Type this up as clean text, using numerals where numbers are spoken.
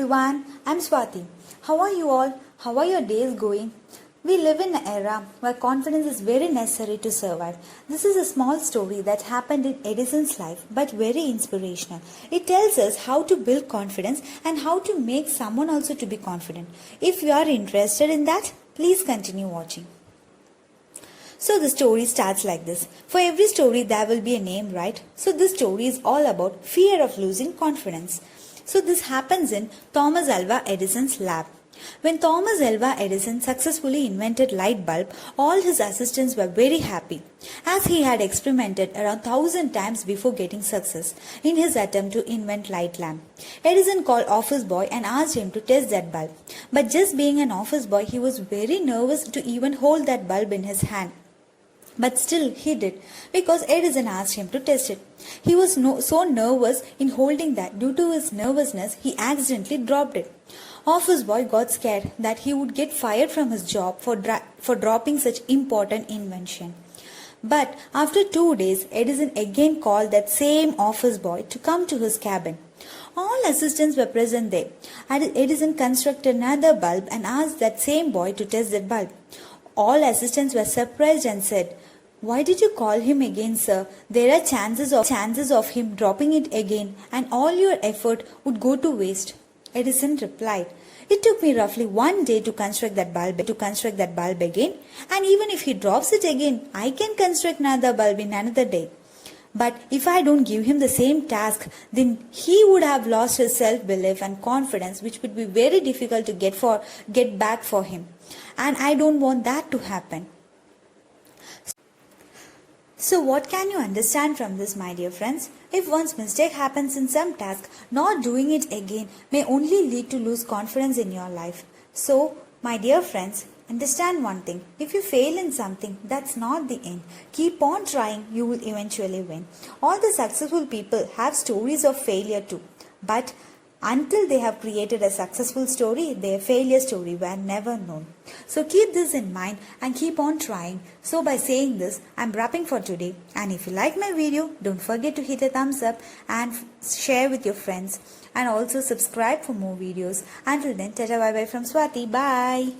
everyone, I'm Swati. How are you all? How are your days going? We live in an era where confidence is very necessary to survive. This is a small story that happened in Edison's life but very inspirational. It tells us how to build confidence and how to make someone also to be confident. If you are interested in that, please continue watching. So the story starts like this. For every story there will be a name, right? So this story is all about fear of losing confidence. So this happens in Thomas Alva Edison's lab. When Thomas Alva Edison successfully invented light bulb, all his assistants were very happy, as he had experimented around 1,000 times before getting success in his attempt to invent light lamp. Edison called office boy and asked him to test that bulb. But just being an office boy, he was very nervous to even hold that bulb in his hand. But still he did, because Edison asked him to test it. He was so nervous in holding that due to his nervousness, he accidentally dropped it. Office boy got scared that he would get fired from his job for dropping such important invention. But after 2 days, Edison again called that same office boy to come to his cabin. All assistants were present there. Edison constructed another bulb and asked that same boy to test that bulb. All assistants were surprised and said, "Why did you call him again, sir? There are chances of him dropping it again, and all your effort would go to waste." Edison replied, "It took me roughly 1 day to construct that bulb again, and even if he drops it again, I can construct another bulb in another day. But if I don't give him the same task, then he would have lost his self-belief and confidence, which would be very difficult to get back for him. And I don't want that to happen." So what can you understand from this, my dear friends? If one's mistake happens in some task, not doing it again may only lead to lose confidence in your life. So, my dear friends, understand one thing. If you fail in something, that's not the end. Keep on trying, you will eventually win. All the successful people have stories of failure too. But until they have created a successful story, their failure story were never known. So keep this in mind and keep on trying. So by saying this, I'm wrapping for today. And if you like my video, don't forget to hit a thumbs up and share with your friends. And also subscribe for more videos. Until then, tata bye bye from Swati. Bye.